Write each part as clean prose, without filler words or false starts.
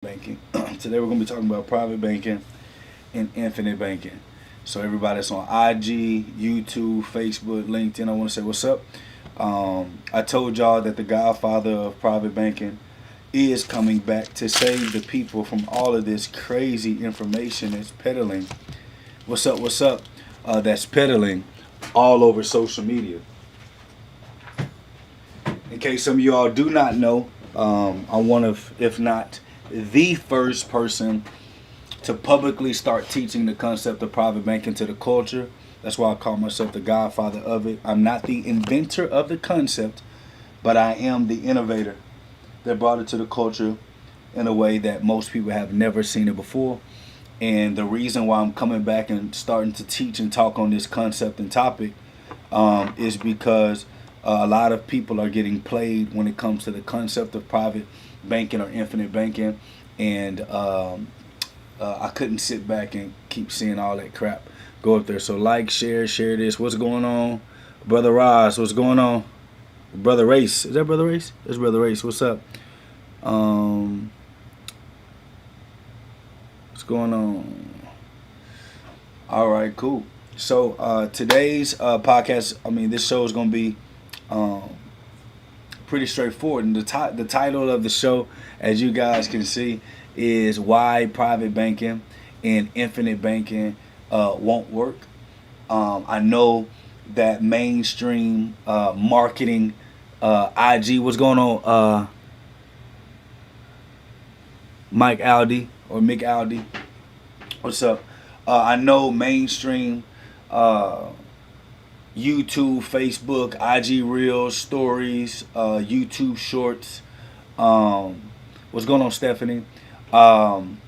banking. Today we're going to be talking about private banking and infinite banking. So everybody that's on IG, YouTube, Facebook, LinkedIn, I want to say what's up. I told y'all that the godfather of private banking is coming back to save the people from all of this crazy information that's peddling. What's up? What's up? That's peddling all over social media. In case some of y'all do not know, I'm one of, if not the first person to publicly start teaching the concept of private banking to the culture. That's why I call myself the godfather of it. I'm not the inventor of the concept, but I am the innovator that brought it to the culture in a way that most people have never seen it before. And the reason why I'm coming back and starting to teach and talk on this concept and topic is because a lot of people are getting played when it comes to the concept of private banking or infinite banking. And I couldn't sit back and keep seeing all that crap go up there. So like, share this. What's going on? Brother Ross, what's going on? Brother Race. Is that Brother Race? That's Brother Race. What's up? What's going on? All right, cool. So today's podcast, this show is going to be um, pretty straightforward. And the title of the show, as you guys can see, is why private banking and infinite banking won't work. I know that mainstream marketing, IG, what's going on, Mike Aldi or Mick Aldi? What's up? I know mainstream YouTube, Facebook, IG Reels, Stories, YouTube Shorts. What's going on, Stephanie? Um,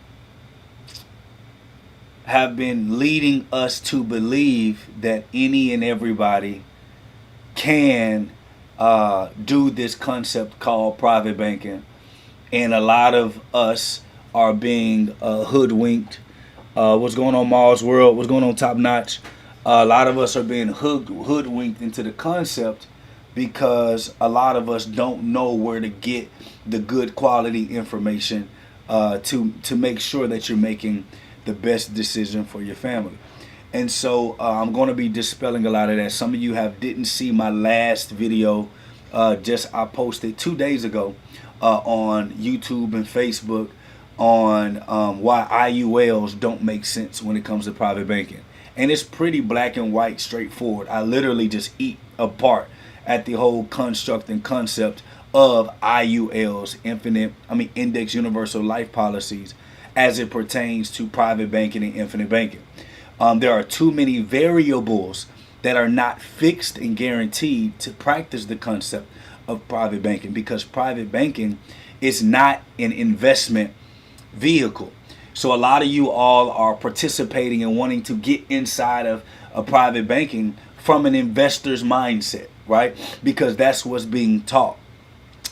have been leading us to believe that any and everybody can do this concept called private banking. And a lot of us are being hoodwinked. What's going on, Mars World? What's going on, Top Notch? A lot of us are being hoodwinked into the concept because a lot of us don't know where to get the good quality information to make sure that you're making the best decision for your family. And so I'm going to be dispelling a lot of that. Some of you didn't see my last video. I posted 2 days ago on YouTube and Facebook on why IULs don't make sense when it comes to private banking. And it's pretty black and white, straightforward. I literally just eat apart at the whole construct and concept of IULs, index universal life policies, as it pertains to private banking and infinite banking. There are too many variables that are not fixed and guaranteed to practice the concept of private banking, because private banking is not an investment vehicle. So a lot of you all are participating and wanting to get inside of a private banking from an investor's mindset, right? Because that's what's being taught.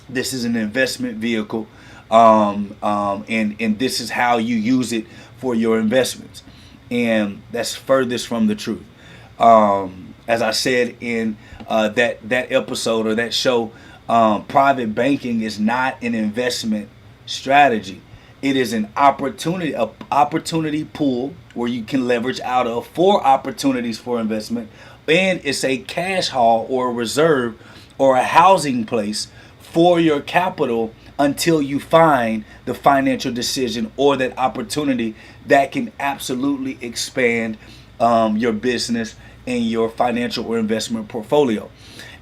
This is an investment vehicle, and this is how you use it for your investments. And that's furthest from the truth. As I said in that episode or that show, private banking is not an investment strategy. It is an opportunity pool where you can leverage out of for opportunities for investment, and it's a cash haul or a reserve or a housing place for your capital until you find the financial decision or that opportunity that can absolutely expand your business and your financial or investment portfolio.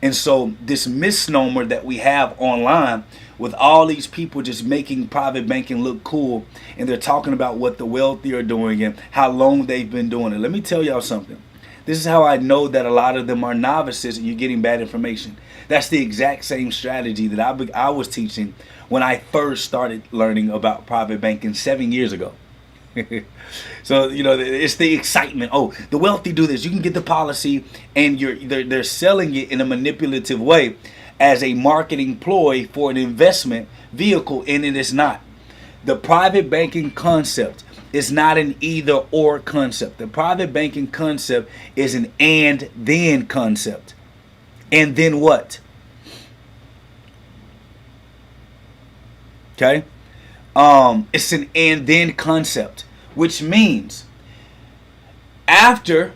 And so this misnomer that we have online with all these people just making private banking look cool, and they're talking about what the wealthy are doing and how long they've been doing it. Let me tell y'all something. This is how I know that a lot of them are novices and you're getting bad information. That's the exact same strategy that I was teaching when I first started learning about private banking 7 years ago. So it's the excitement. Oh, the wealthy do this. You can get the policy, and they're selling it in a manipulative way as a marketing ploy for an investment vehicle, and it is not. The private banking concept is not an either or concept. The private banking concept is an and then concept. And then what? Okay. It's an and then concept, which means after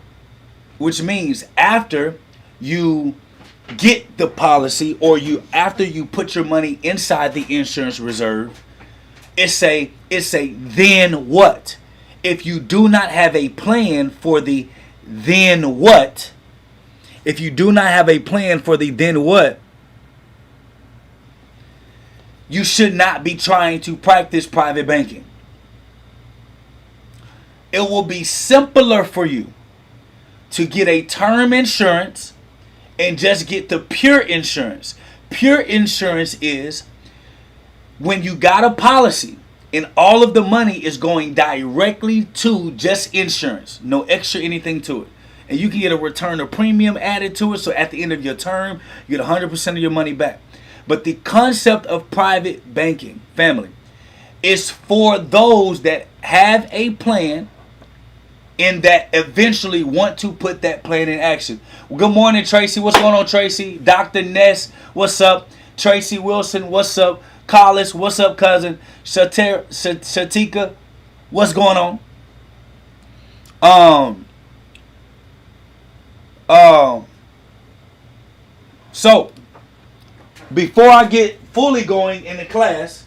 you get the policy, or after you put your money inside the insurance reserve, it's a then what? If you do not have a plan for the then what, you should not be trying to practice private banking. It will be simpler for you to get a term insurance and just get the pure insurance. Pure insurance is when you got a policy and all of the money is going directly to just insurance, no extra anything to it. And you can get a return of premium added to it, so at the end of your term, you get 100% of your money back. But the concept of private banking, family, is for those that have a plan and that eventually want to put that plan in action. Well, good morning, Tracy. What's going on, Tracy? Dr. Ness, what's up? Tracy Wilson, what's up? Collis, what's up, cousin? Shatika, what's going on? So, before I get fully going in the class,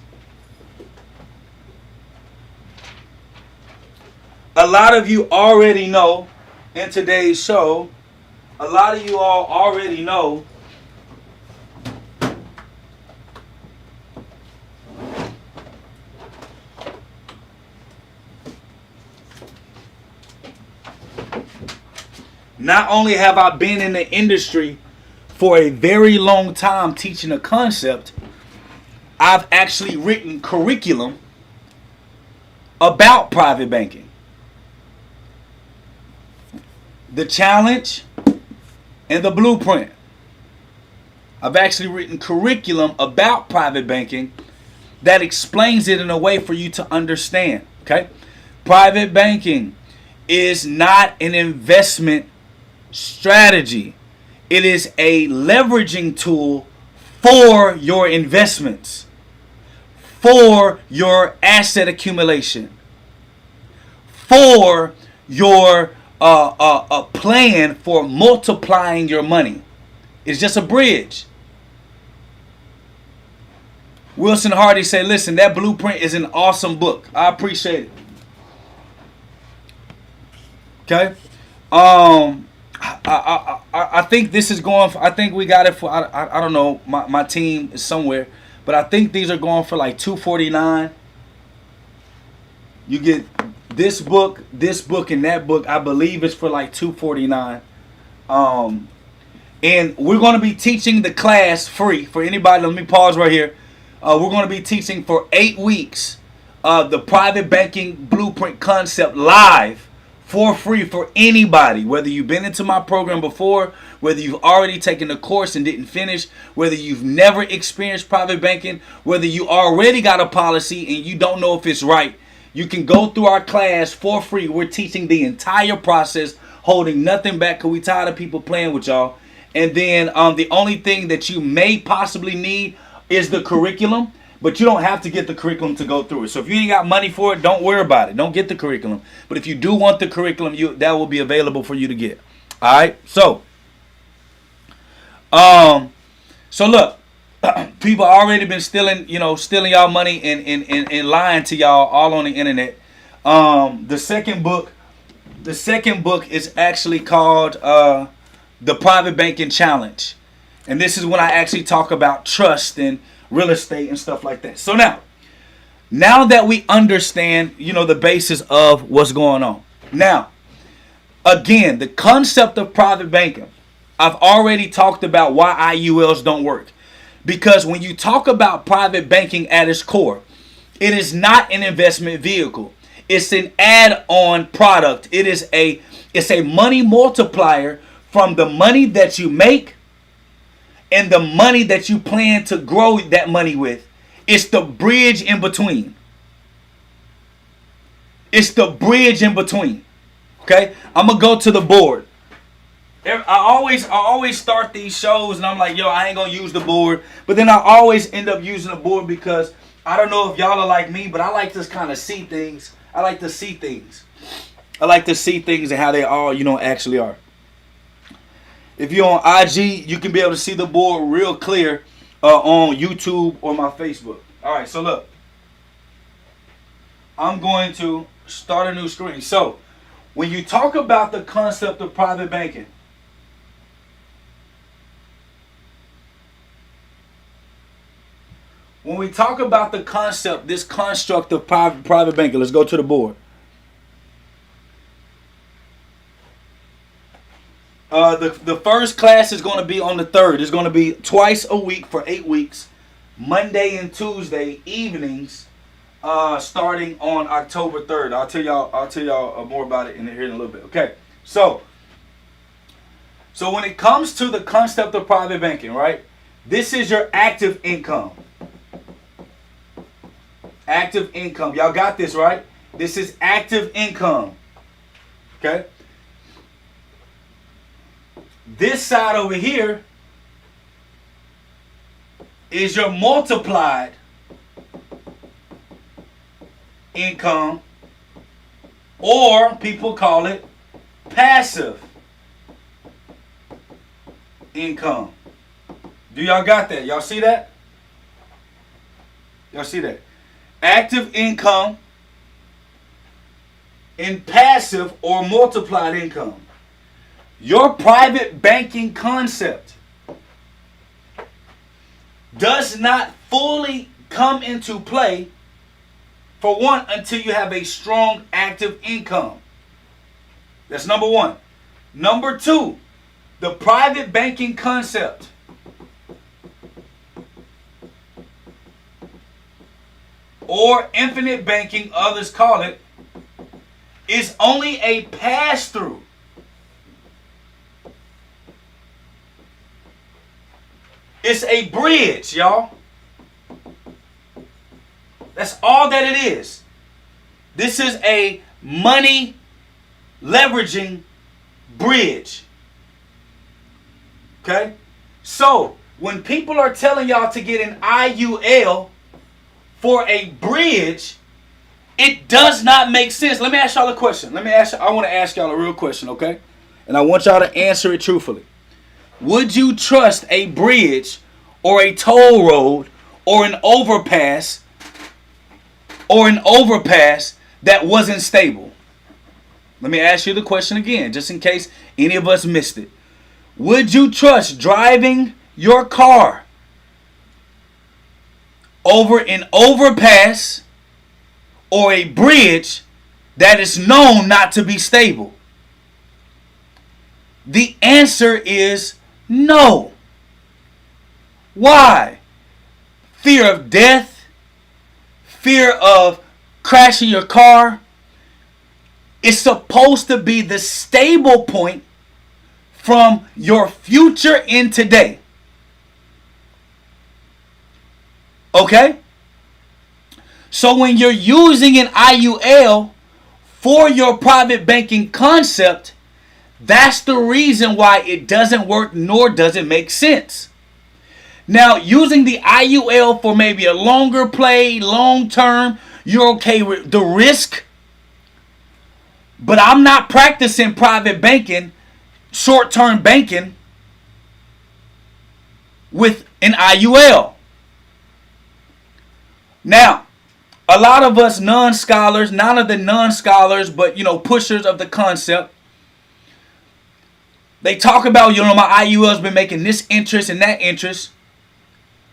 a lot of you already know in today's show, a lot of you all already know not only have I been in the industry for a very long time teaching a concept, I've actually written curriculum about private banking. The challenge and the blueprint. I've actually written curriculum about private banking that explains it in a way for you to understand. Okay? Private banking is not an investment strategy. It is a leveraging tool for your investments, for your asset accumulation, for your a plan for multiplying your money. It's just a bridge. Wilson Hardy say, listen, that blueprint is an awesome book. I appreciate it. Okay. I think this is going for, I think we got it for, I don't know, my team is somewhere, but I think these are going for like $249. You get this book, and that book. I believe it's for like $249. And we're going to be teaching the class free for anybody. Let me pause right here. We're going to be teaching for 8 weeks the private banking blueprint concept live for free for anybody, whether you've been into my program before, whether you've already taken the course and didn't finish, whether you've never experienced private banking, whether you already got a policy and you don't know if it's right. You can go through our class for free. We're teaching the entire process, holding nothing back because we tired of people playing with y'all. And then the only thing that you may possibly need is the curriculum, but you don't have to get the curriculum to go through it. So if you ain't got money for it, don't worry about it. Don't get the curriculum. But if you do want the curriculum, that will be available for you to get. All right. So look, people already been stealing y'all money and lying to y'all all on the internet. The second book is actually called The Private Banking Challenge. And this is when I actually talk about trust and real estate and stuff like that. So now that we understand, the basis of what's going on. Now, again, the concept of private banking, I've already talked about why IULs don't work. Because when you talk about private banking at its core, it is not an investment vehicle. It's an add-on product. It's a money multiplier from the money that you make and the money that you plan to grow that money with. It's the bridge in between. It's the bridge in between. Okay? I'm going to go to the board. I always start these shows and I'm like, yo, I ain't going to use the board. But then I always end up using the board because I don't know if y'all are like me, but I like to kind of see things. I like to see things. I like to see things and how they all, actually are. If you're on IG, you can be able to see the board real clear on YouTube or my Facebook. All right, so look. I'm going to start a new screen. So, when you talk about the concept of private banking, when we talk about the concept, this construct of private banking, let's go to the board. The first class is going to be on the 3rd. It's going to be twice a week for 8 weeks, Monday and Tuesday evenings, starting on October 3rd. I'll tell y'all more about it here in a little bit. Okay, so when it comes to the concept of private banking, right? This is your active income. Active income. Y'all got this, right? This is active income. Okay? This side over here is your multiplied income, or people call it passive income. Do y'all got that? Y'all see that? Y'all see that? Active income and passive or multiplied income. Your private banking concept does not fully come into play, for one, until you have a strong active income. That's number one. Number two, the private banking concept or infinite banking, others call it, is only a pass-through. It's a bridge, y'all. That's all that it is. This is a money leveraging bridge. Okay? So, when people are telling y'all to get an IUL for a bridge, it does not make sense. Let me ask y'all a question. I want to ask y'all a real question, okay? And I want y'all to answer it truthfully. Would you trust a bridge or a toll road or an overpass that wasn't stable? Let me ask you the question again, just in case any of us missed it. Would you trust driving your car over an overpass or a bridge that is known not to be stable? The answer is no. Why? Fear of death, fear of crashing your car. It's supposed to be the stable point from your future in today. Okay? So when you're using an IUL for your private banking concept, that's the reason why it doesn't work nor does it make sense. Now, using the IUL for maybe a longer play, long term, you're okay with the risk. But I'm not practicing private banking, short-term banking with an IUL. Now, a lot of us non-scholars, none of the non-scholars, but pushers of the concept, they talk about, my IUL's been making this interest and that interest.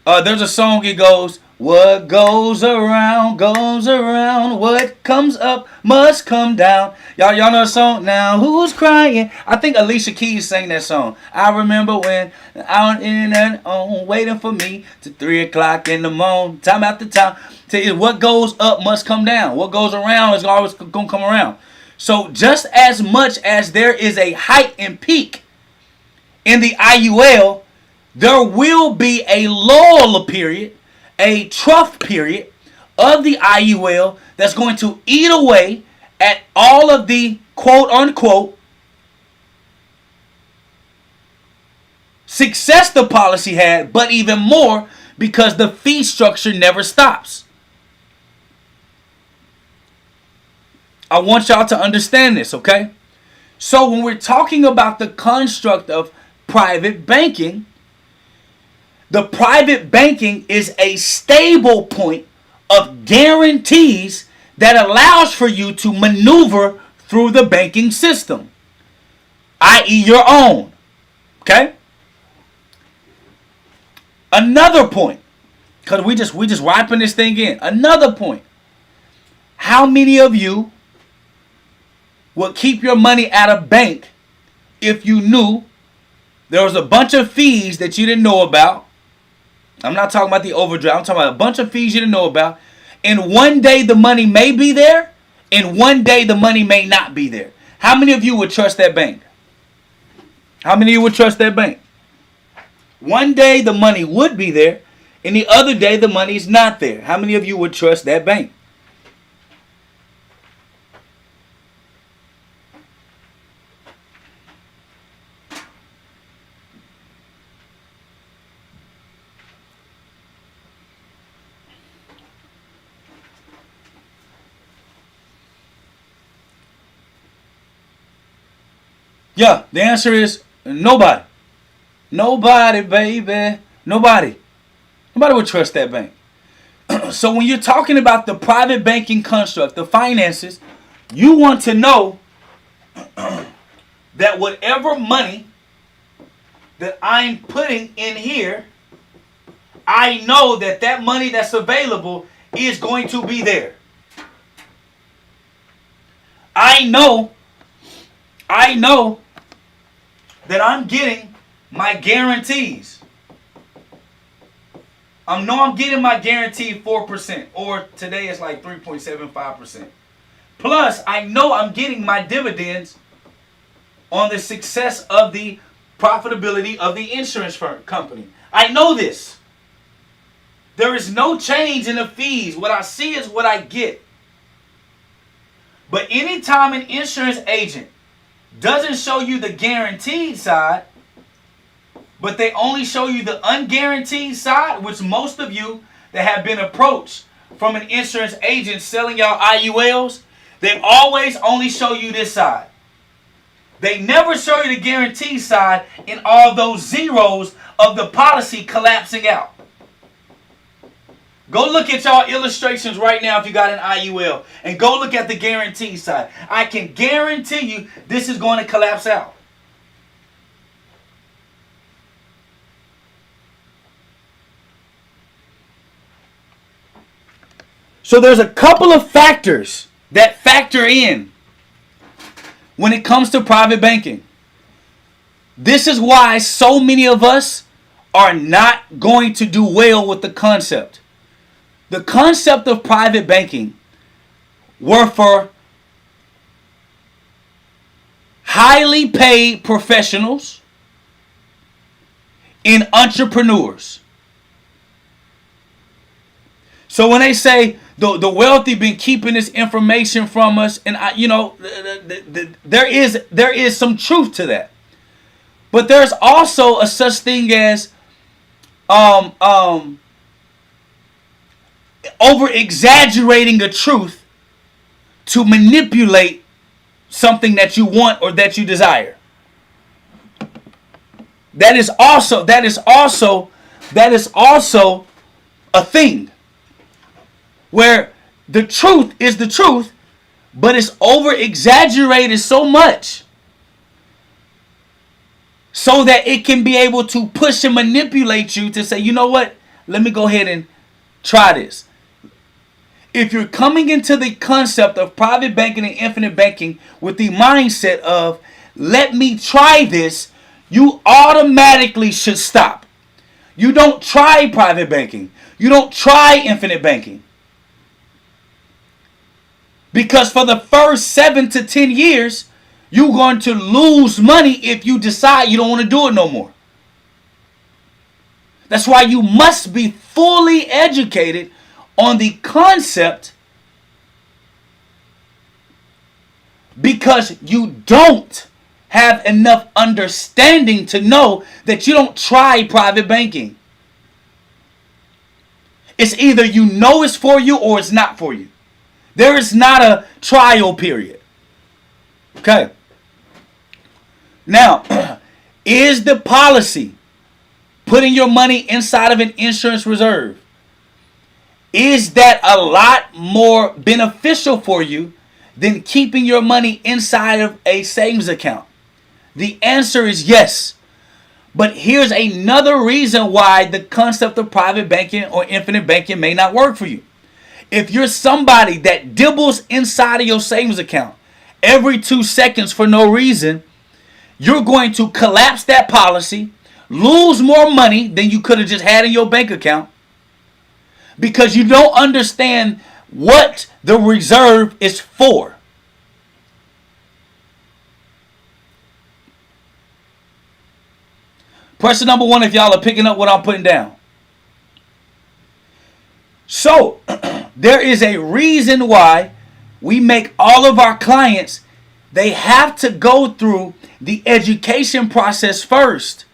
There's a song, it goes, what goes around, what comes up must come down. Y'all know the song? Now who's crying? I think Alicia Keys sang that song. I remember when out in and on, waiting for me to 3 o'clock in the morning, time after time. What goes up must come down. What goes around is always going to come around. So just as much as there is a height and peak in the IUL, there will be a lull period, a trough period of the IUL that's going to eat away at all of the quote-unquote success the policy had, but even more because the fee structure never stops. I want y'all to understand this, okay? So when we're talking about the construct of private banking, the private banking is a stable point of guarantees that allows for you to maneuver through the banking system, i.e. your own. Okay? Another point, because we just wiping this thing in. Another point. How many of you would keep your money at a bank if you knew there was a bunch of fees that you didn't know about? I'm not talking about the overdraft. I'm talking about a bunch of fees you didn't know about. And one day the money may be there, and one day the money may not be there. How many of you would trust that bank? How many of you would trust that bank? One day the money would be there, and the other day the money is not there. How many of you would trust that bank? Yeah, the answer is nobody. Nobody, baby. Nobody. Nobody would trust that bank. So when you're talking about the private banking construct, the finances, you want to know that whatever money that I'm putting in here, I know that that money that's available is going to be there. I know that I'm getting my guarantees. I know I'm getting my guaranteed 4%, or today it's like 3.75%. Plus, I know I'm getting my dividends on the success of the profitability of the insurance firm company. I know this. There is no change in the fees. What I see is what I get. But anytime an insurance agent doesn't show you the guaranteed side, but they only show you the unguaranteed side, which most of you that have been approached from an insurance agent selling y'all IULs, they always only show you this side. They never show you the guaranteed side in all those zeros of the policy collapsing out. Go look at y'all illustrations right now if you got an IUL, and go look at the guaranteed side. I can guarantee you this is going to collapse out. So there's a couple of factors that factor in when it comes to private banking. This is why so many of us are not going to do well with the concept. The concept of private banking were for highly paid professionals and entrepreneurs. So when they say the wealthy been keeping this information from us, and there is some truth to that, but there's also a such thing as over exaggerating the truth to manipulate something that you want or that you desire. That is also a thing where the truth is the truth, but it's over exaggerated so much so that it can be able to push and manipulate you to say, you know what, let me go ahead and try this. If you're coming into the concept of private banking and infinite banking with the mindset of let me try this, you automatically should stop. You don't try private banking. You don't try infinite banking. Because for the first 7 to 10 years, you're going to lose money if you decide you don't want to do it no more. That's why you must be fully educated on the concept, because you don't have enough understanding to know that you don't try private banking. It's either you know it's for you or it's not for you. There is not a trial period. Okay. Now, is the policy putting your money inside of an insurance reserve, is that a lot more beneficial for you than keeping your money inside of a savings account? The answer is yes. But here's another reason why the concept of private banking or infinite banking may not work for you. If you're somebody that dibbles inside of your savings account every 2 seconds for no reason, you're going to collapse that policy, lose more money than you could have just had in your bank account, because you don't understand what the reserve is for. Question number 1, if y'all are picking up what I'm putting down. So, there is a reason why we make all of our clients, they have to go through the education process first.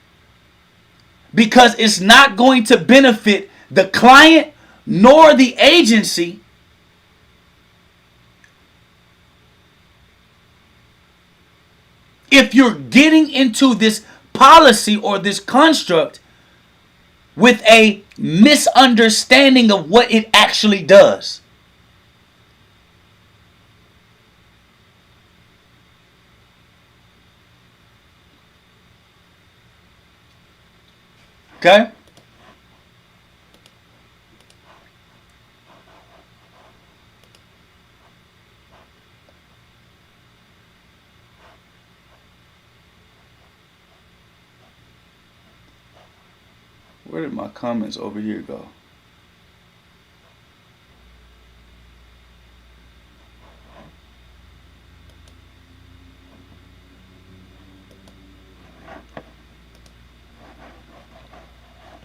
Because it's not going to benefit the client nor the agency if you're getting into this policy or this construct with a misunderstanding of what it actually does. Okay? Where did my comments over here go?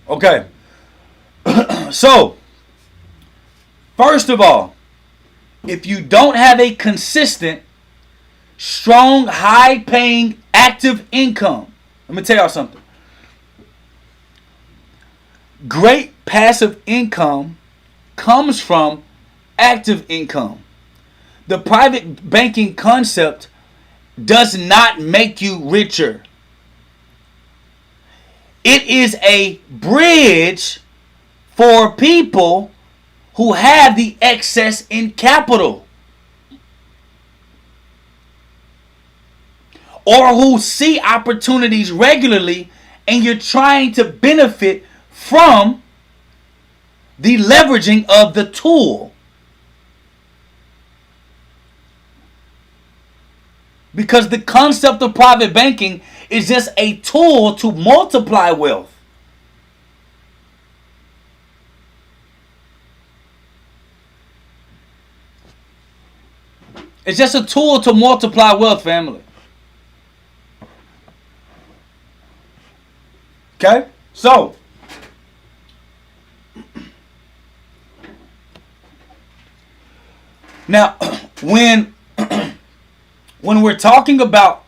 Okay. So, first of all, if you don't have a consistent, strong, high-paying, active income, let me tell y'all something. Great passive income comes from active income. The private banking concept does not make you richer. It is a bridge for people who have the excess in capital, or who see opportunities regularly, and you're trying to benefit from the leveraging of the tool. Because the concept of private banking is just a tool to multiply wealth. It's just a tool to multiply wealth, family. Okay? So, now, when we're talking about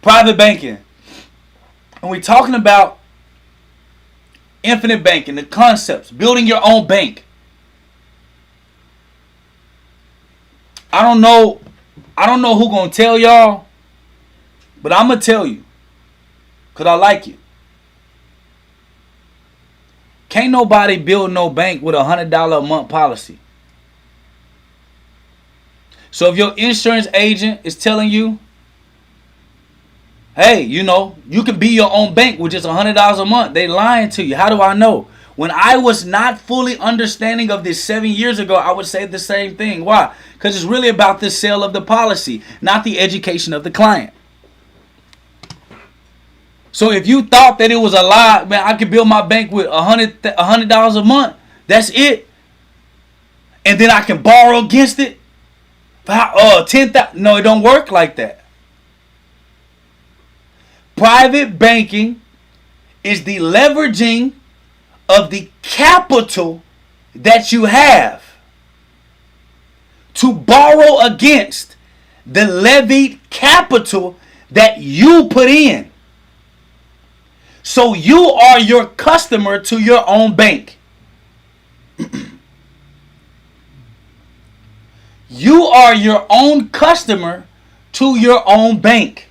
private banking, and we're talking about infinite banking, the concepts, building your own bank, I don't know who gonna tell y'all, but I'm gonna tell you, because I like you. Can't nobody build no bank with $100 a month policy. So if your insurance agent is telling you, hey, you can be your own bank with just $100 a month, they lying to you. How do I know? When I was not fully understanding of this 7 years ago, I would say the same thing. Why? Because it's really about the sale of the policy, not the education of the client. So if you thought that it was a lie, man, I could build my bank with $100 a month, that's it, and then I can borrow against it, 10,000. No, it don't work like that. Private banking is the leveraging of the capital that you have to borrow against the levied capital that you put in. So you are your customer to your own bank. You are your own customer to your own bank.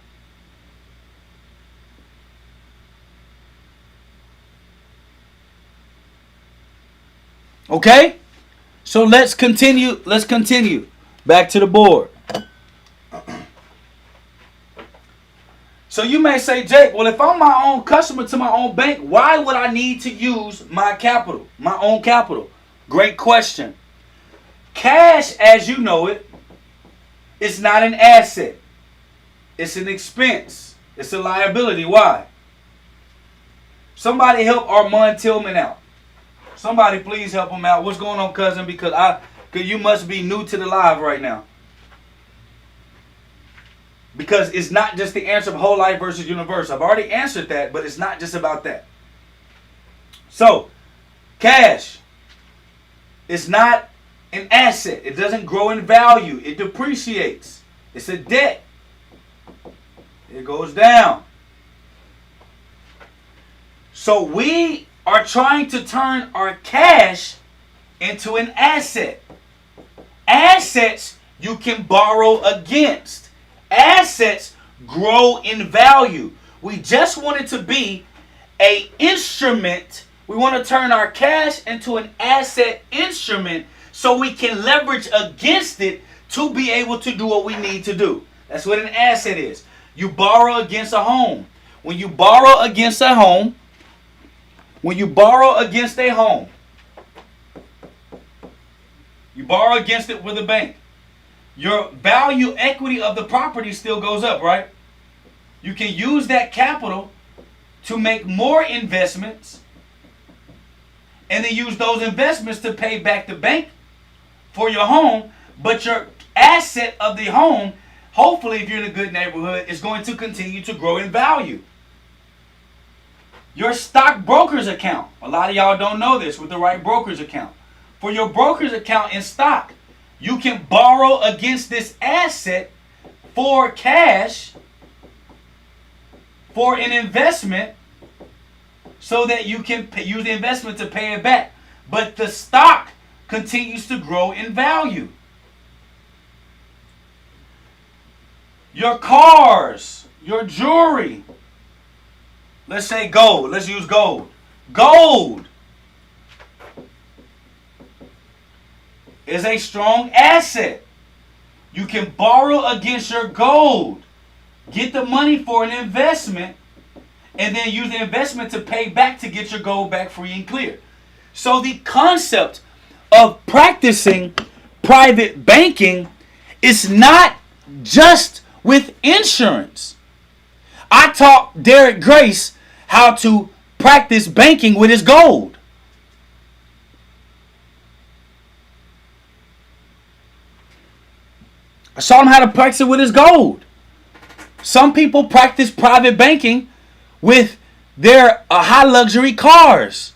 Okay? So let's continue. Let's continue. Back to the board. So you may say, Jake, well, if I'm my own customer to my own bank, why would I need to use my capital, my own capital? Great question. Cash, as you know it, is not an asset. It's an expense. It's a liability. Why? Somebody help Armand Tillman out. Somebody please help him out. What's going on, cousin? Because you must be new to the live right now. Because it's not just the answer of whole life versus universe. I've already answered that, but it's not just about that. So, cash is not an asset. It doesn't grow in value. It depreciates. It's a debt. It goes down. So we are trying to turn our cash into an asset. Assets you can borrow against. Assets grow in value. We just want it to be an instrument. We want to turn our cash into an asset instrument so we can leverage against it to be able to do what we need to do. That's what an asset is. You borrow against a home. When you borrow against a home, you borrow against it with a bank. Your value equity of the property still goes up, right? You can use that capital to make more investments and then use those investments to pay back the bank for your home. But your asset of the home, hopefully if you're in a good neighborhood, is going to continue to grow in value. Your stockbroker's account. A lot of y'all don't know this with the right broker's account. For your broker's account in stock, you can borrow against this asset for cash, for an investment, so that you can use the investment to pay it back. But the stock continues to grow in value. Your cars, your jewelry. Let's say gold. Let's use gold. Gold is a strong asset. You can borrow against your gold, get the money for an investment, and then use the investment to pay back to get your gold back free and clear. So the concept of practicing private banking is not just with insurance. I taught Derek Grace how to practice banking with his gold. I saw him how to practice it with his gold. Some people practice private banking with their high luxury cars.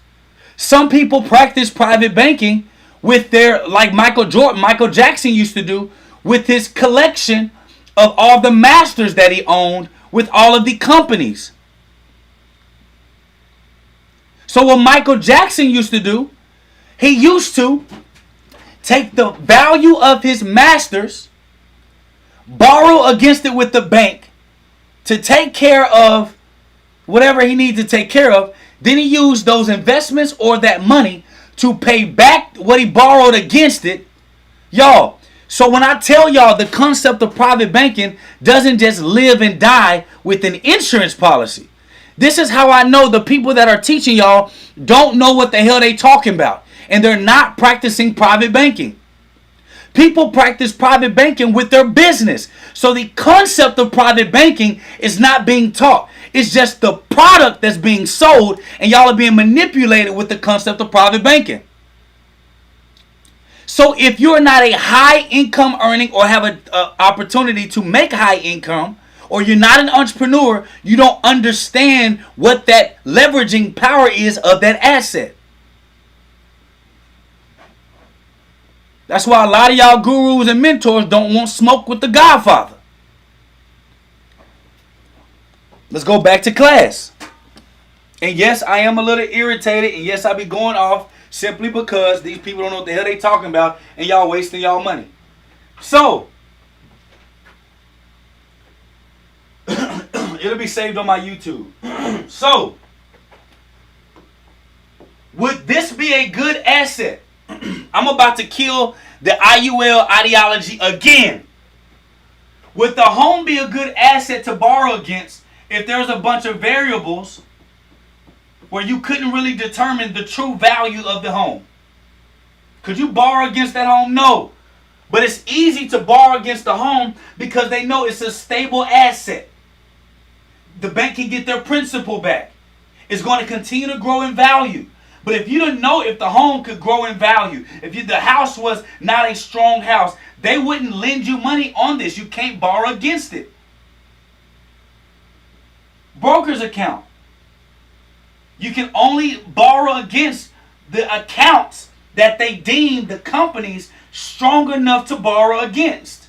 Some people practice private banking with their, like Michael Jackson used to do, with his collection of all the masters that he owned with all of the companies. So what Michael Jackson used to do, he used to take the value of his masters, borrow against it with the bank to take care of whatever he needed to take care of. Then he used those investments or that money to pay back what he borrowed against it. Y'all, so when I tell y'all the concept of private banking doesn't just live and die with an insurance policy. This is how I know the people that are teaching y'all don't know what the hell they talking about. And they're not practicing private banking. People practice private banking with their business. So the concept of private banking is not being taught. It's just the product that's being sold, and y'all are being manipulated with the concept of private banking. So if you're not a high income earning or have an opportunity to make high income, or you're not an entrepreneur, you don't understand what that leveraging power is of that asset. That's why a lot of y'all gurus and mentors don't want smoke with the Godfather. Let's go back to class. And yes, I am a little irritated, and yes, I be going off simply because these people don't know what the hell they talking about, and y'all wasting y'all money. So, it'll be saved on my YouTube. So, would this be a good asset? I'm about to kill the IUL ideology again. Would the home be a good asset to borrow against if there's a bunch of variables where you couldn't really determine the true value of the home? Could you borrow against that home? No. But it's easy to borrow against the home because they know it's a stable asset. The bank can get their principal back. It's going to continue to grow in value. But if you didn't know if the home could grow in value, if the house was not a strong house, they wouldn't lend you money on this. You can't borrow against it. Broker's account. You can only borrow against the accounts that they deem the companies strong enough to borrow against.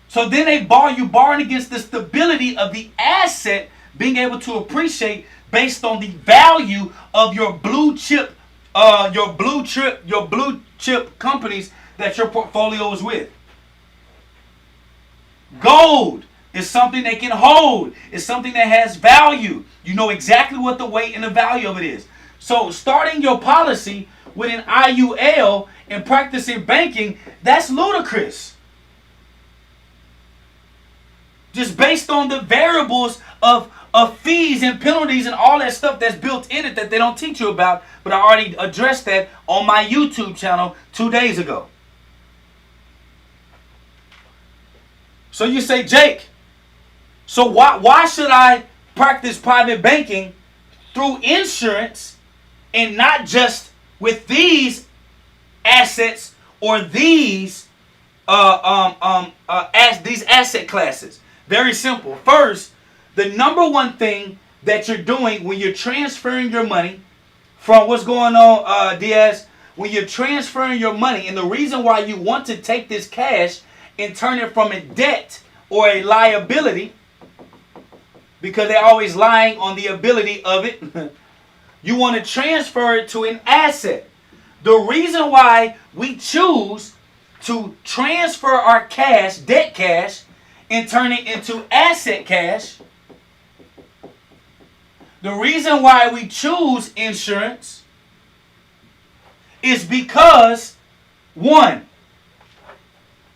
So then you borrowing against the stability of the asset being able to appreciate based on the value of your blue chip companies that your portfolio is with. Gold is something they can hold. It's something that has value. You know exactly what the weight and the value of it is. So starting your policy with an IUL and practicing banking, that's ludicrous. Just based on the variables of fees and penalties and all that stuff that's built in it that they don't teach you about. But I already addressed that on my YouTube channel 2 days ago. So you say, Jake, so why should I practice private banking through insurance and not just with these assets or these these asset classes? Very simple. First, the number one thing that you're doing when you're transferring your money from what's going on, Diaz, when you're transferring your money, and the reason why you want to take this cash and turn it from a debt or a liability, because they're always lying on the ability of it, you want to transfer it to an asset. The reason why we choose to transfer our cash, debt cash, and turn it into asset cash, the reason why we choose insurance is because, one,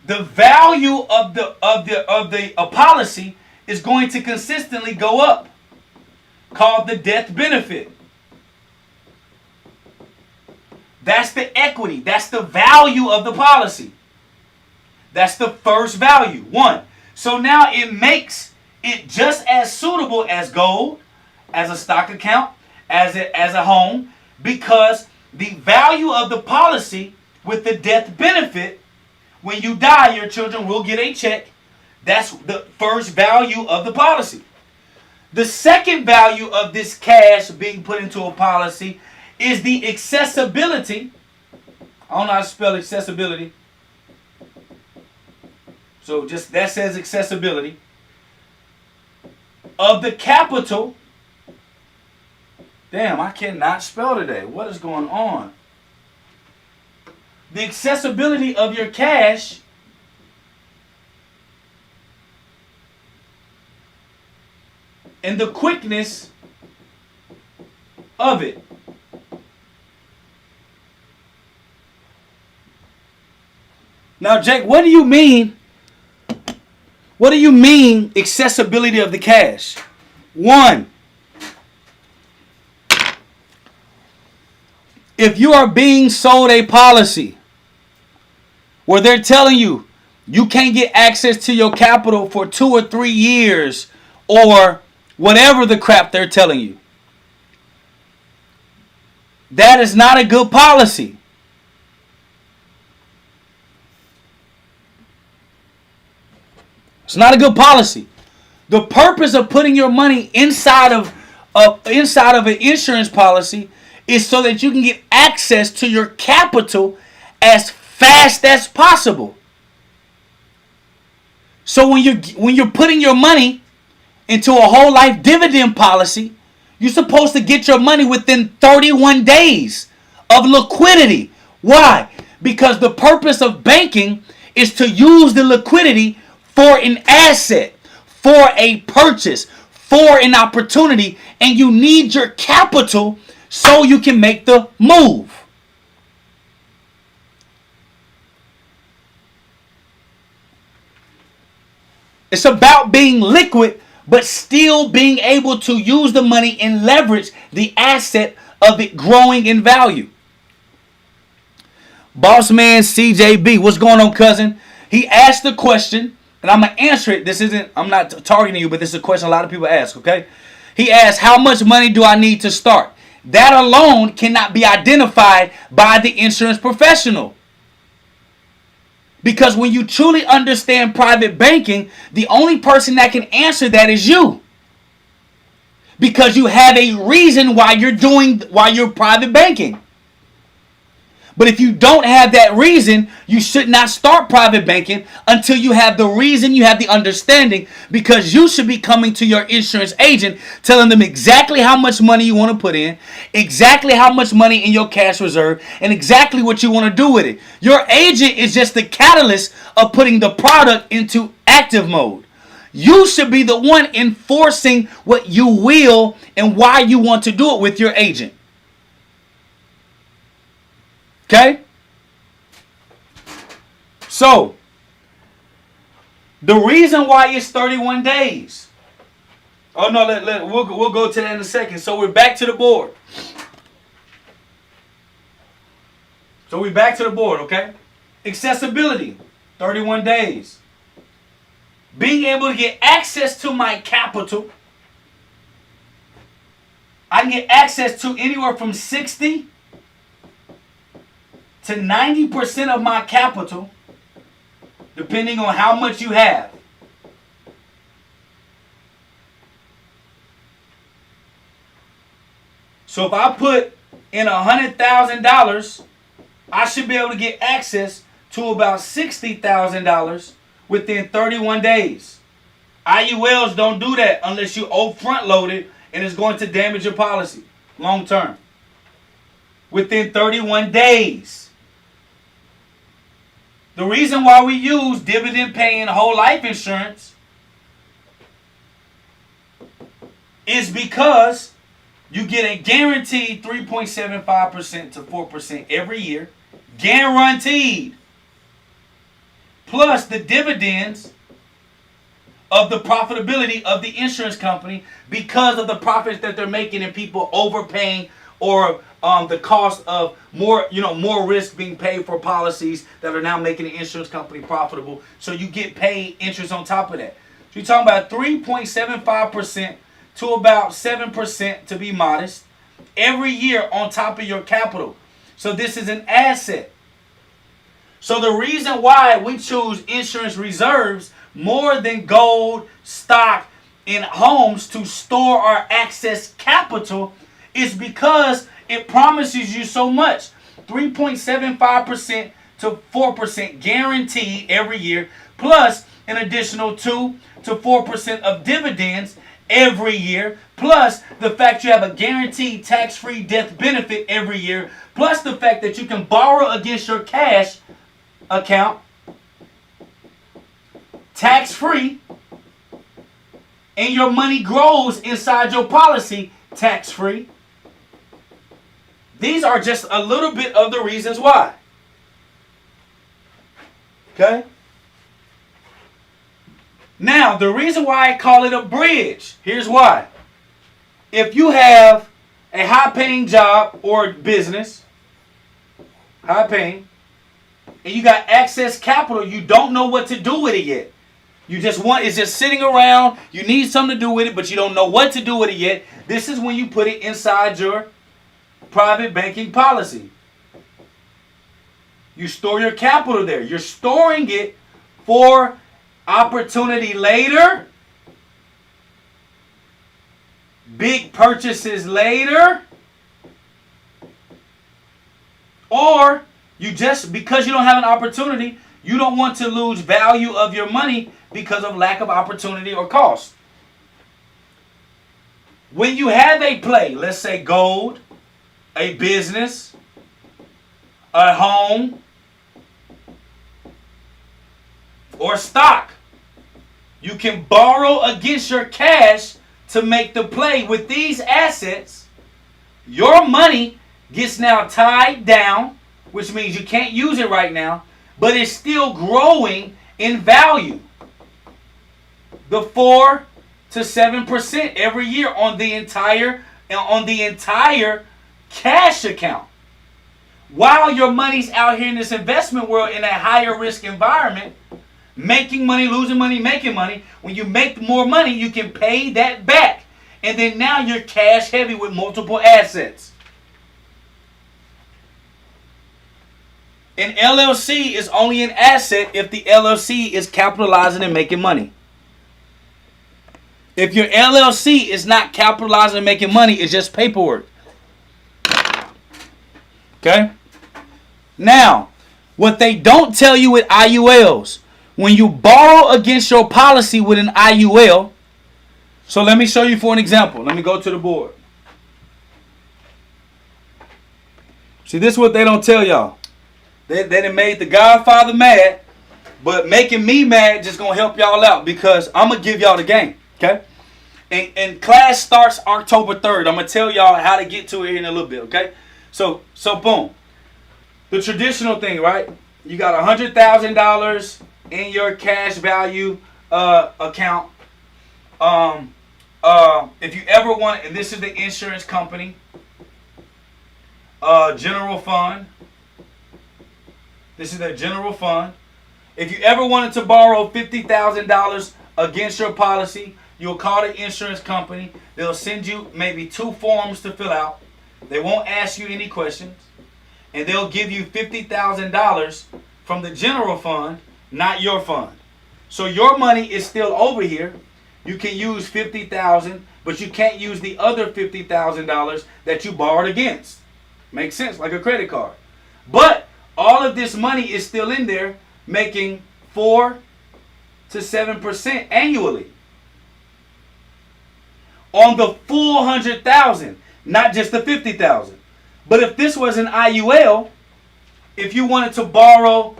the value of the policy is going to consistently go up, called the death benefit. That's the equity. That's the value of the policy. That's the first value. One. So now it makes it just as suitable as gold, as a stock account, as a home, because the value of the policy with the death benefit, when you die, your children will get a check. That's the first value of the policy. The second value of this cash being put into a policy is the accessibility. I don't know how to spell accessibility. So just that says accessibility of the capital. Damn, I cannot spell today. What is going on? The accessibility of your cash and the quickness of it. Now, Jake, what do you mean? What do you mean accessibility of the cash? One, if you are being sold a policy where they're telling you you can't get access to your capital for 2 or 3 years or whatever the crap they're telling you, that is not a good policy. It's not a good policy. The purpose of putting your money inside of an insurance policy is so that you can get access to your capital as fast as possible. So when you're putting your money into a whole life dividend policy, you're supposed to get your money within 31 days of liquidity. Why? Because the purpose of banking is to use the liquidity for an asset, for a purchase, for an opportunity, and you need your capital so you can make the move. It's about being liquid, but still being able to use the money and leverage the asset of it growing in value. Boss man CJB, what's going on, cousin? He asked the question, and I'm gonna answer it. I'm not targeting you, but this is a question a lot of people ask, okay? He asked, how much money do I need to start? That alone cannot be identified by the insurance professional. Because when you truly understand private banking, the only person that can answer that is you. Because you have a reason why you're private banking. But if you don't have that reason, you should not start private banking until you have the reason, you have the understanding, because you should be coming to your insurance agent, telling them exactly how much money you want to put in, exactly how much money in your cash reserve, and exactly what you want to do with it. Your agent is just the catalyst of putting the product into active mode. You should be the one enforcing what you will and why you want to do it with your agent. Okay? So, the reason why it's 31 days. Oh, no, we'll go to that in a second. So, we're back to the board. Okay? Accessibility, 31 days. Being able to get access to my capital. I can get access to anywhere from 60 to 90% of my capital, depending on how much you have. So if I put in $100,000, I should be able to get access to about $60,000 within 31 days. IULs don't do that unless you front load it and it's going to damage your policy long term. Within 31 days. The reason why we use dividend paying whole life insurance is because you get a guaranteed 3.75% to 4% every year. Guaranteed. Plus the dividends of the profitability of the insurance company because of the profits that they're making and people overpaying or the cost of more risk being paid for policies that are now making the insurance company profitable. So you get paid interest on top of that. So you're talking about 3.75% to about 7%, to be modest, every year on top of your capital. So this is an asset. So the reason why we choose insurance reserves more than gold, stock, and homes to store our excess capital is because it promises you so much. 3.75% to 4% guaranteed every year, plus an additional 2 to 4% of dividends every year, plus the fact you have a guaranteed tax-free death benefit every year, plus the fact that you can borrow against your cash account tax-free, and your money grows inside your policy tax-free. These are just a little bit of the reasons why. Okay? Now, the reason why I call it a bridge, here's why. If you have a high-paying job or business, high-paying, and you got excess capital, you don't know what to do with it yet. It's just sitting around, you need something to do with it, but you don't know what to do with it yet. This is when you put it inside your private banking policy. You store your capital there. You're storing it for opportunity later, big purchases later, or because you don't have an opportunity, you don't want to lose value of your money because of lack of opportunity or cost. When you have a play, let's say gold, a business, a home, or stock. You can borrow against your cash to make the play. With these assets, your money gets now tied down, which means you can't use it right now, but it's still growing in value. The 4 to 7% every year on the entire cash account. While your money's out here in this investment world in a higher risk environment, making money, losing money, making money. When you make more money, you can pay that back. And then now you're cash heavy with multiple assets. An LLC is only an asset if the LLC is capitalizing and making money. If your LLC is not capitalizing and making money, it's just paperwork. Okay? Now, what they don't tell you with IULs, when you borrow against your policy with an IUL, so let me show you for an example. Let me go to the board. See, this is what they don't tell y'all. They done made the Godfather mad, but making me mad just going to help y'all out because I'm going to give y'all the game. Okay? And class starts October 3rd. I'm going to tell y'all how to get to it in a little bit. Okay? So boom. The traditional thing, right? You got $100,000 in your cash value account. If you ever want, and this is the insurance company, general fund. This is their general fund. If you ever wanted to borrow $50,000 against your policy, you'll call the insurance company. They'll send you maybe 2 forms to fill out. They won't ask you any questions. And they'll give you $50,000 from the general fund, not your fund. So your money is still over here. You can use $50,000, but you can't use the other $50,000 that you borrowed against. Makes sense, like a credit card. But all of this money is still in there, making 4 to 7% annually on the full $100,000, not just the $50,000. But if this was an IUL, if you wanted to borrow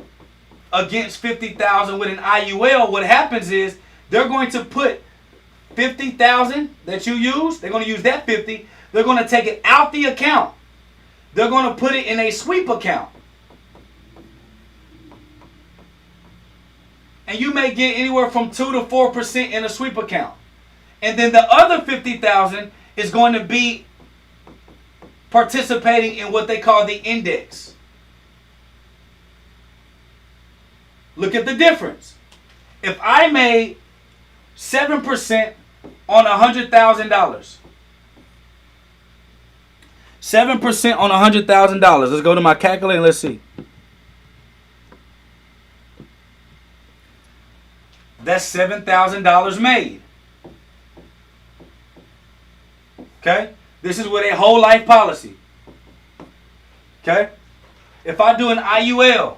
against $50,000 with an IUL, what happens is they're going to put $50,000 that you use. They're going to use that 50. They're going to take it out the account. They're going to put it in a sweep account. And you may get anywhere from 2 to 4% in a sweep account. And then the other $50,000 is going to be participating in what they call the index. Look at the difference. If I made 7% on $100,000, 7% on $100,000. Let's go to my calculator and let's see. That's $7,000 made. Okay? This is with a whole life policy. Okay? If I do an IUL,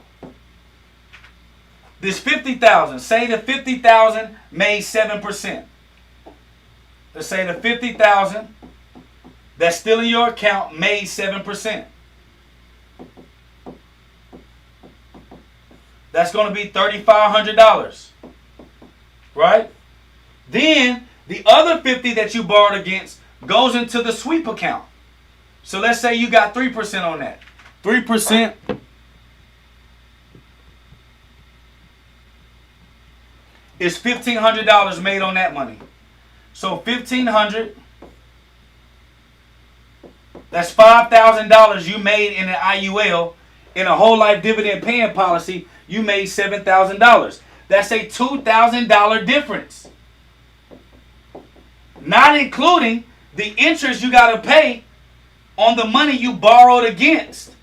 this $50,000, say the $50,000 made 7%. Let's say the $50,000 that's still in your account made 7%. That's going to be $3,500. Right? Then the other 50 that you borrowed against goes into the sweep account. So let's say you got 3% on that. 3% is $1,500 made on that money. So $1,500, that's $5,000 you made in an IUL. In a whole life dividend paying policy, you made $7,000. That's a $2,000 difference. Not including the interest you got to pay on the money you borrowed against.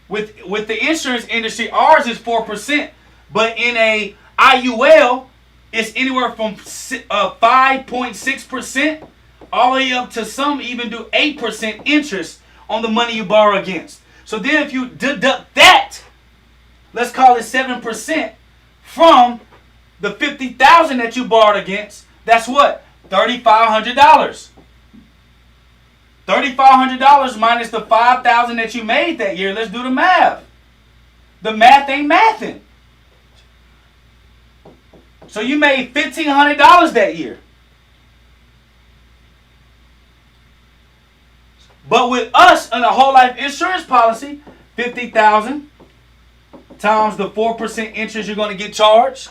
With the insurance industry, ours is 4%. But in a IUL, it's anywhere from 5.6% all the way up to some even do 8% interest on the money you borrow against. So then if you deduct that, let's call it 7%, from the $50,000 that you borrowed against, that's what? $3,500. $3,500 minus the $5,000 that you made that year. Let's do the math. The math ain't mathing. So you made $1,500 that year. But with us on a whole life insurance policy, $50,000 times the 4% interest you're going to get charged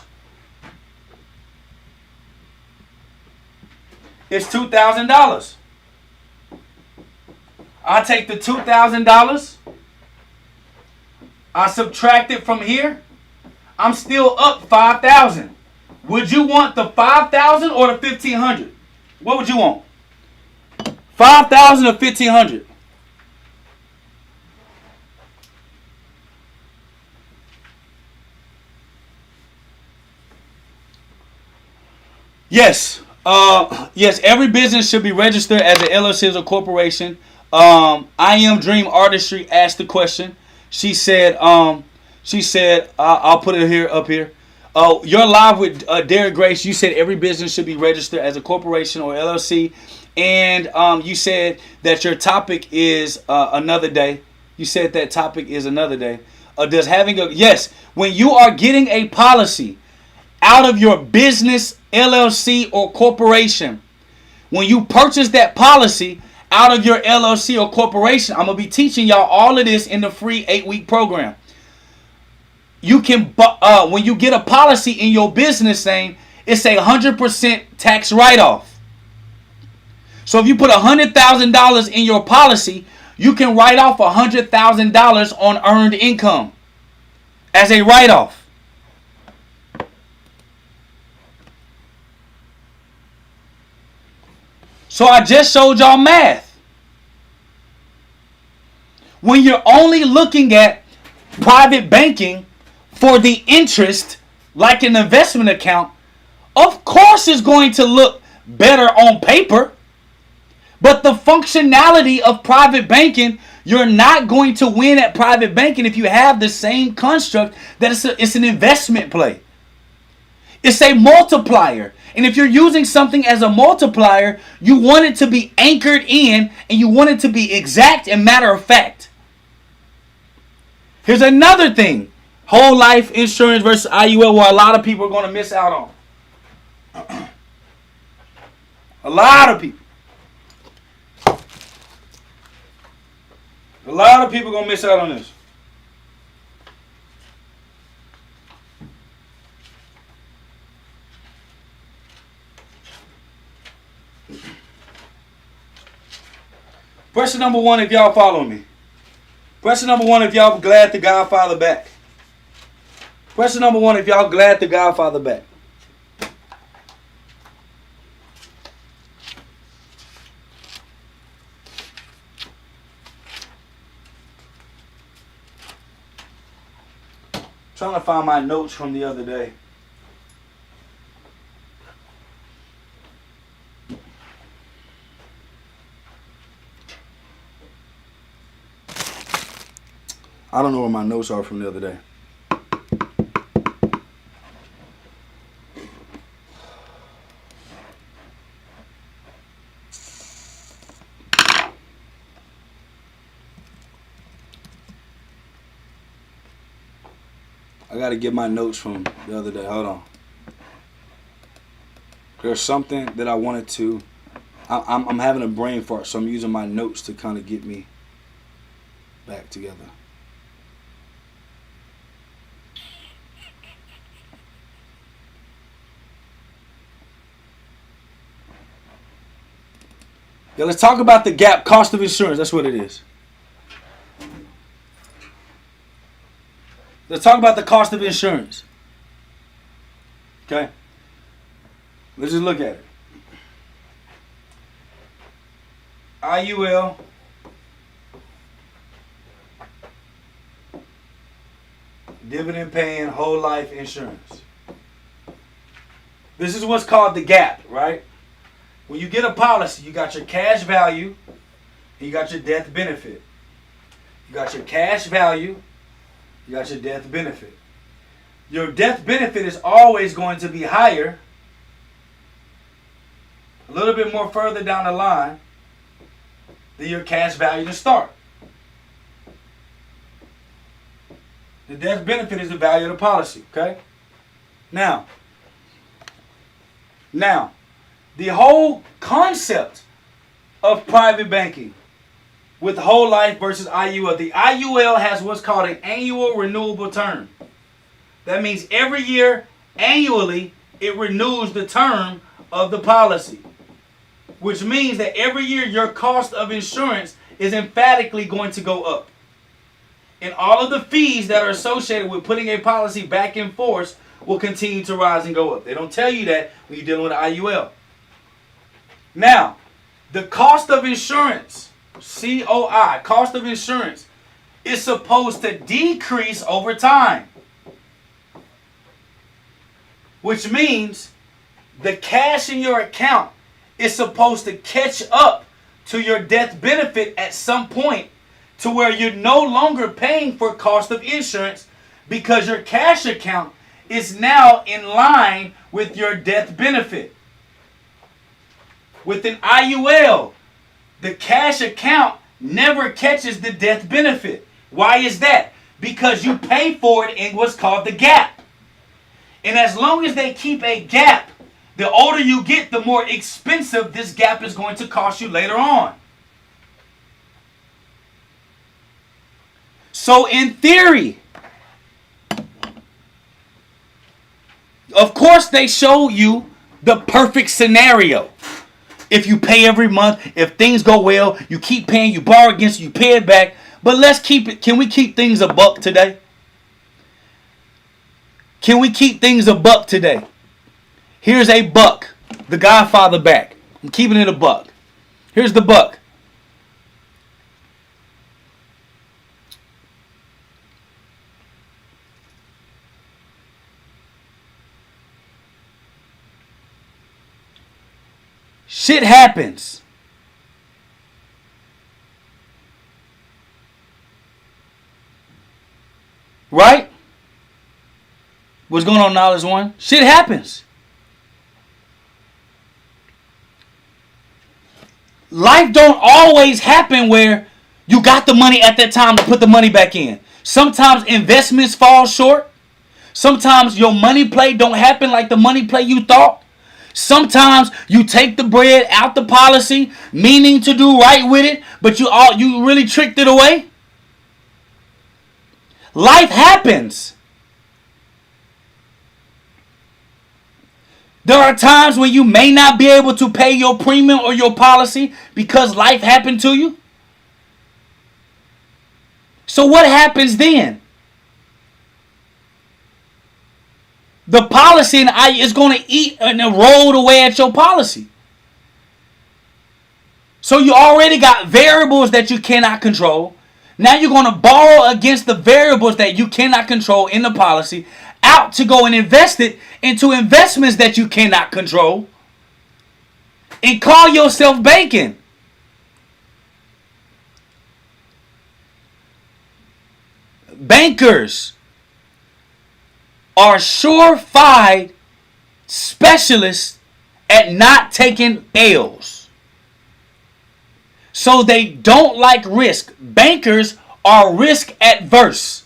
is $2,000. I take the $2,000, I subtract it from here, I'm still up $5,000. Would you want the $5,000 or the $1,500? What would you want? $5,000 or $1,500? Yes. Yes, every business should be registered as an LLC or corporation. I Am Dream Artistry asked the question. She said, I'll put it here up here. You're live with Derek Grace. You said every business should be registered as a corporation or LLC. And you said that your topic is another day. You said that topic is another day. Yes, when you are getting a policy out of your business, LLC, or corporation, when you purchase that policy out of your LLC or corporation, I'm going to be teaching y'all all of this in the free 8-week program. You can, when you get a policy in your business name, it's a 100% tax write-off. So if you put $100,000 in your policy, you can write off $100,000 on earned income as a write-off. So I just showed y'all math. When you're only looking at private banking for the interest, like an investment account, of course it's going to look better on paper. But the functionality of private banking, you're not going to win at private banking if you have the same construct that it's an investment play. It's a multiplier. And if you're using something as a multiplier, you want it to be anchored in and you want it to be exact and matter of fact. Here's another thing. Whole life insurance versus IUL, where a lot of people are going to miss out on. A lot of people. A lot of people are going to miss out on this. Question number one, if y'all follow me. Question number one, if y'all glad the Godfather back. Question number one, if y'all glad the Godfather back. Trying to find my notes from the other day. I don't know where my notes are from the other day. I got to get my notes from the other day. Hold on. There's something that I wanted to... I'm having a brain fart, so I'm using my notes to kind of get me back together. Yeah, let's talk about the gap, cost of insurance. That's what it is. Let's talk about the cost of insurance. Okay? Let's just look at it. IUL dividend paying whole life insurance. This is what's called the gap, right? When you get a policy, you got your cash value and you got your death benefit. You got your cash value, you got your death benefit. Your death benefit is always going to be higher, a little bit more further down the line, than your cash value to start. The death benefit is the value of the policy, okay? Now, Now, the whole concept of private banking with whole life versus IUL. The IUL has what's called an annual renewable term. That means every year, annually, it renews the term of the policy. Which means that every year your cost of insurance is emphatically going to go up. And all of the fees that are associated with putting a policy back in force will continue to rise and go up. They don't tell you that when you're dealing with an IUL. Now, the cost of insurance, COI, cost of insurance, is supposed to decrease over time. Which means the cash in your account is supposed to catch up to your death benefit at some point to where you're no longer paying for cost of insurance because your cash account is now in line with your death benefit. With an IUL, the cash account never catches the death benefit. Why is that? Because you pay for it in what's called the gap. And as long as they keep a gap, the older you get, the more expensive this gap is going to cost you later on. So in theory, of course they show you the perfect scenario. If you pay every month, if things go well, you keep paying, you borrow against it, you pay it back. But let's keep it. Can we keep things a buck today? Can we keep things a buck today? Here's a buck. The Godfather back. I'm keeping it a buck. Here's the buck. Shit happens. Right? What's going on, Knowledge One? Shit happens. Life don't always happen where you got the money at that time to put the money back in. Sometimes investments fall short. Sometimes your money play don't happen like the money play you thought. Sometimes you take the bread out the policy, meaning to do right with it, but you really tricked it away. Life happens. There are times when you may not be able to pay your premium or your policy because life happened to you. So what happens then? The policy is going to eat and erode away at your policy. So you already got variables that you cannot control. Now you're going to borrow against the variables that you cannot control in the policy out to go and invest it into investments that you cannot control and call yourself banking. Bankers are surefire specialists at not taking L's. So they don't like risk. Bankers are risk adverse.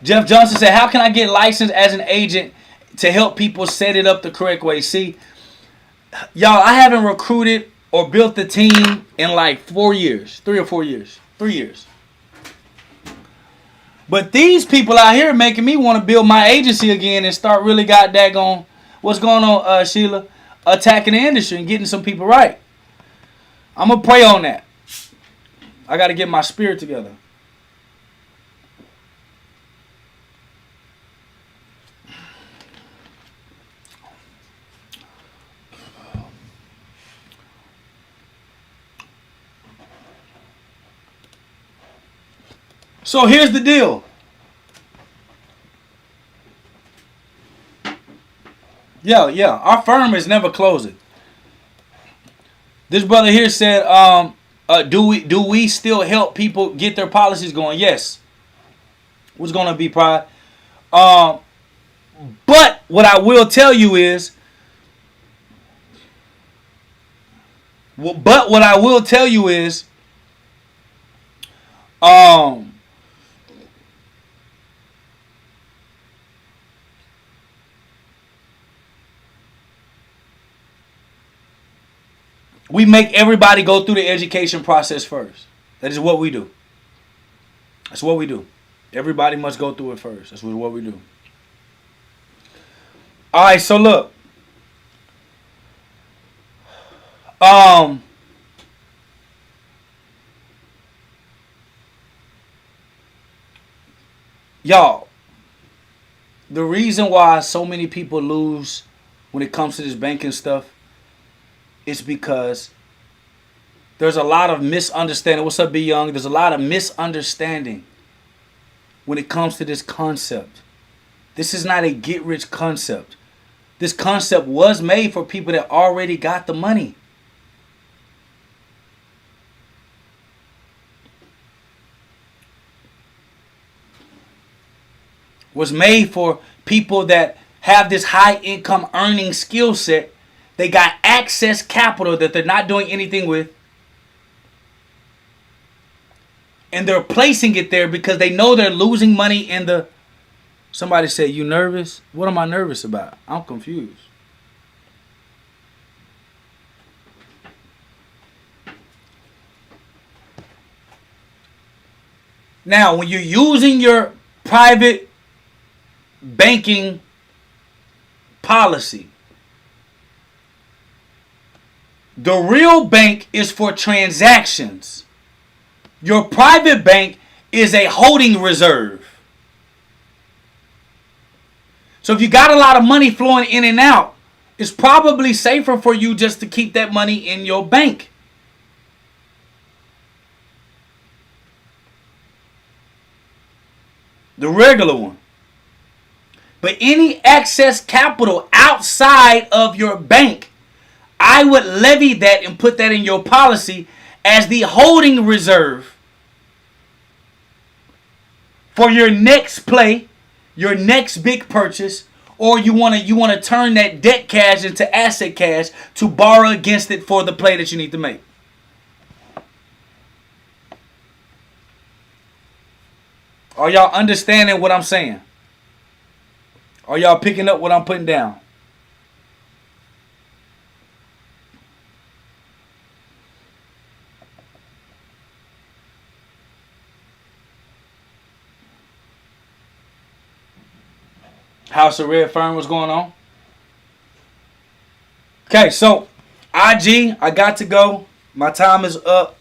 Jeff Johnson said, how can I get licensed as an agent to help people set it up the correct way? See, y'all, I haven't recruited or built the team in like 4 years. 3 or 4 years. 3 years. But these people out here making me want to build my agency again and start really got daggone, what's going on, Sheila? Attacking the industry and getting some people right. I'm going to pray on that. I got to get my spirit together. So here's the deal. Yeah. Our firm is never closing. This brother here said, do we still help people get their policies going? Yes. What's going to be pride? But what I will tell you is, we make everybody go through the education process first. That is what we do. That's what we do. Everybody must go through it first. That's what we do. All right, so look. Y'all, the reason why so many people lose when it comes to this banking stuff is because there's a lot of misunderstanding. What's up, B Young? There's a lot of misunderstanding when it comes to this concept. This is not a get-rich concept. This concept was made for people that already got the money. Was made for people that have this high income earning skill set. They got access capital that they're not doing anything with. And they're placing it there because they know they're losing money in the... Somebody said, you nervous? What am I nervous about? I'm confused. Now, when you're using your private banking policy, the real bank is for transactions. Your private bank is a holding reserve. So if you got a lot of money flowing in and out, it's probably safer for you just to keep that money in your bank. The regular one. But any excess capital outside of your bank, I would levy that and put that in your policy as the holding reserve for your next play, your next big purchase, or you want to turn that debt cash into asset cash to borrow against it for the play that you need to make. Are y'all understanding what I'm saying? Are y'all picking up what I'm putting down? House of Red Fern, what's going on? Okay, so IG, I got to go. My time is up.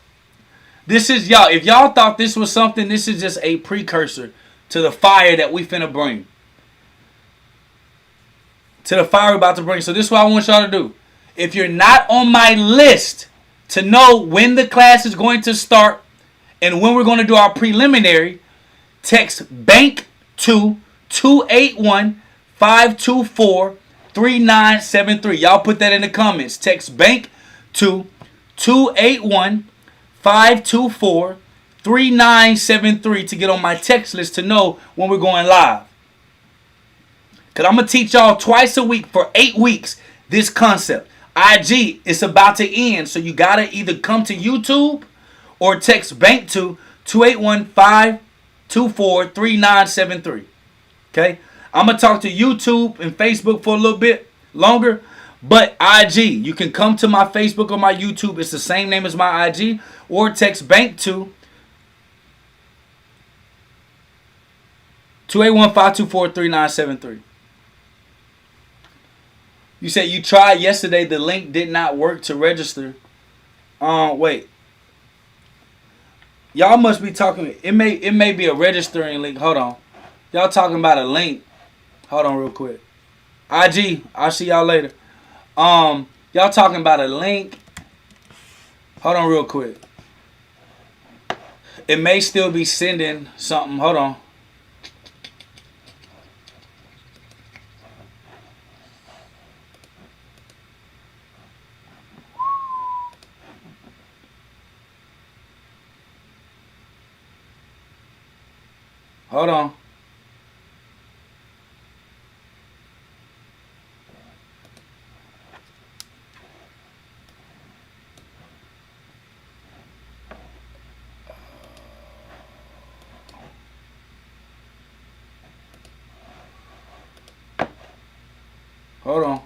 This is, y'all, if y'all thought this was something, this is just a precursor to the fire that we finna bring. To the fire we're about to bring. So this is what I want y'all to do. If you're not on my list to know when the class is going to start and when we're going to do our preliminary, text BANK to 281-524-3973. Y'all put that in the comments. Text BANK to 281-524-3973 to get on my text list to know when we're going live. Because I'm going to teach y'all twice a week for 8 weeks this concept. IG, it's about to end. So you got to either come to YouTube or text BANK to 281-524-3973. Okay? I'm going to talk to YouTube and Facebook for a little bit longer. But IG, you can come to my Facebook or my YouTube. It's the same name as my IG. Or text BANK to 281-524-3973. You said you tried yesterday. The link did not work to register. Wait. Y'all must be talking. It may be a registering link. Hold on. Y'all talking about a link. Hold on real quick. IG, I'll see y'all later. Y'all talking about a link. Hold on real quick. It may still be sending something. Hold on. Hold on. Hold on.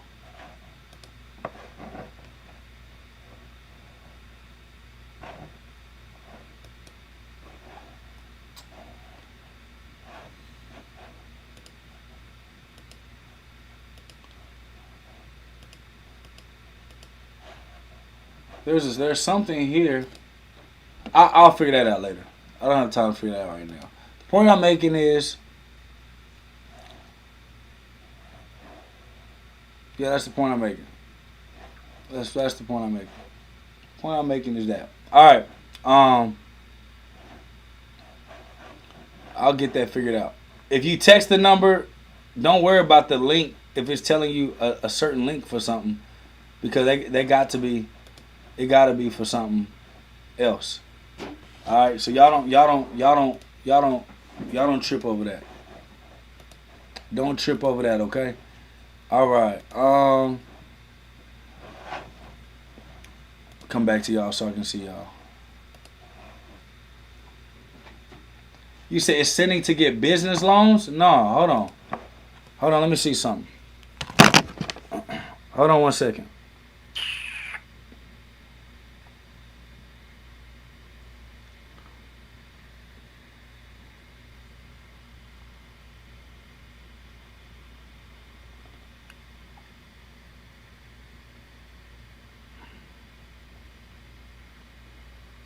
There's something here. I'll figure that out later. I don't have time to figure that out right now. The point I'm making is, yeah, that's the point I'm making. That's the point I'm making. The point I'm making is that. All right. I'll get that figured out. If you text the number, don't worry about the link if it's telling you a certain link for something, because they got to be, it got to be for something else. All right, so y'all don't trip over that. Don't trip over that, okay? All right. Come back to y'all so I can see y'all. You say it's sending to get business loans? No, hold on. Hold on, let me see something. Hold on 1 second.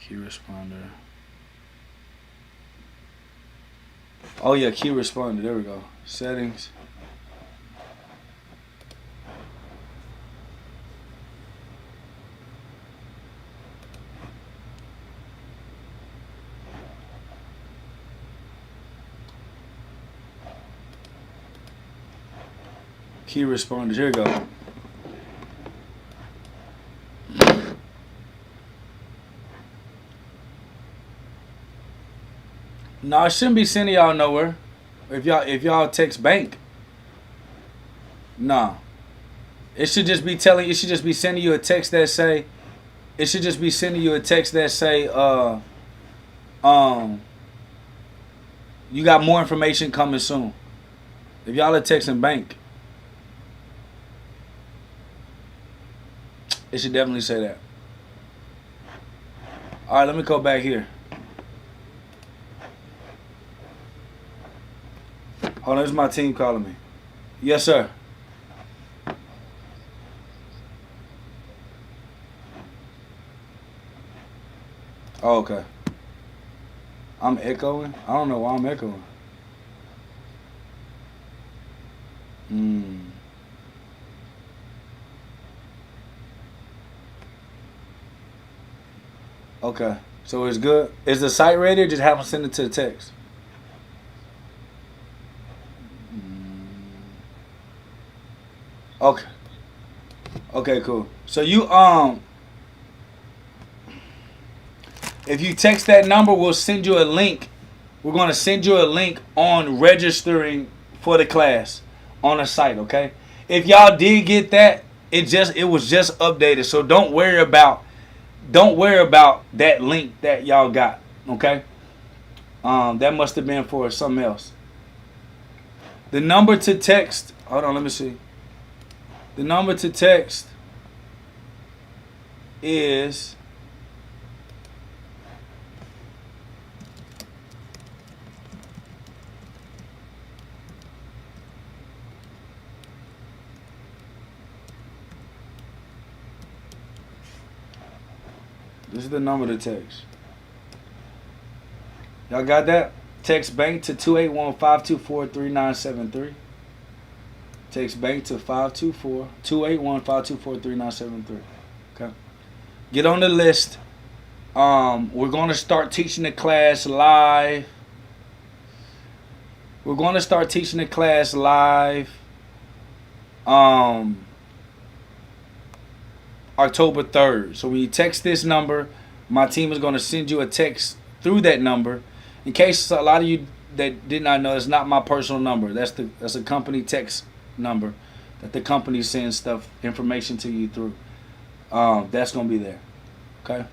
Key responder. Oh yeah, key responder. There we go. Settings. Key responders. Here we go. No, it shouldn't be sending y'all nowhere. If y'all text bank. No. It should just be telling. It should just be sending you a text that say. It should just be sending you a text that say. You got more information coming soon. If y'all are texting bank, it should definitely say that. All right, let me go back here. Hold on, this is my team calling me. Yes, sir. Oh, okay. I'm echoing? I don't know why I'm echoing. Okay. So it's good. Is the site ready or just have them send it to the text? Okay. Okay, cool. So you if you text that number, we'll send you a link. We're going to send you a link on registering for the class on the site, okay? If y'all did get that, it was just updated. So don't worry about that link that y'all got, okay? That must have been for something else. The number to text, hold on, let me see. The number to text is this is the number to text. Y'all got that? Text bank to 281-524-3973. Text bank to 281-524-3973. Okay. Get on the list. We're going to start teaching the class live. October 3rd. So when you text this number, my team is going to send you a text through that number. In case a lot of you that did not know, it's not my personal number. That's a company text number that the company sends information to you through. That's going to be there. Okay?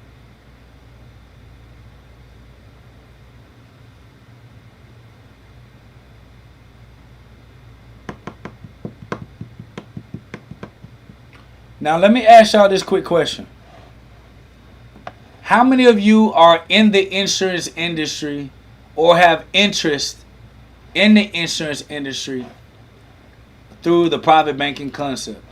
Now let me ask y'all this quick question. How many of you are in the insurance industry or have interest in the insurance industry through the private banking concept?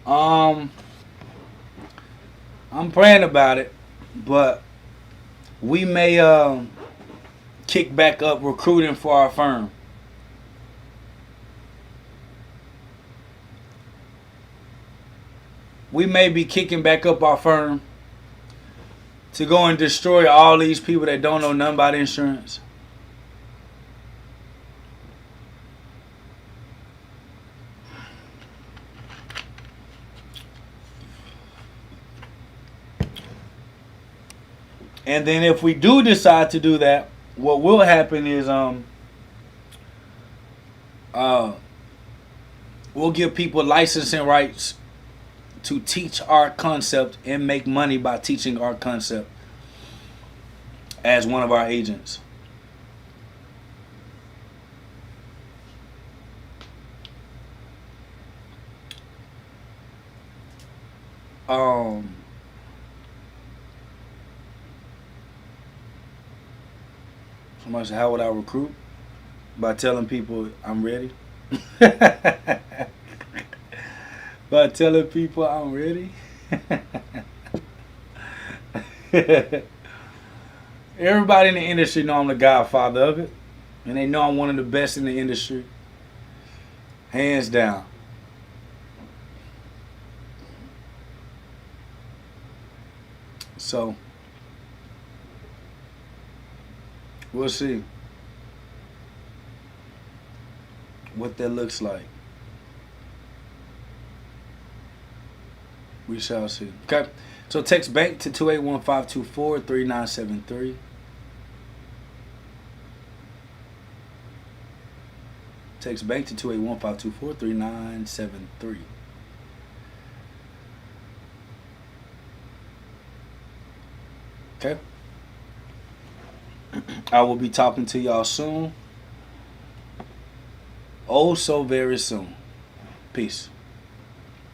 I'm praying about it, but we may kick back up recruiting for our firm. We may be kicking back up our firm to go and destroy all these people that don't know nothing about insurance. And then if we do decide to do that, what will happen is we'll give people licensing rights to teach our concept and make money by teaching our concept as one of our agents. Somebody said, how would I recruit? By telling people I'm ready. By telling people I'm ready. Everybody in the industry know I'm the godfather of it. And they know I'm one of the best in the industry. Hands down. So, we'll see what that looks like. We shall see. Okay. So text bank to 281-524-3973. Text bank to 281-524-3973. Okay. I will be talking to y'all soon. Oh, so very soon. Peace.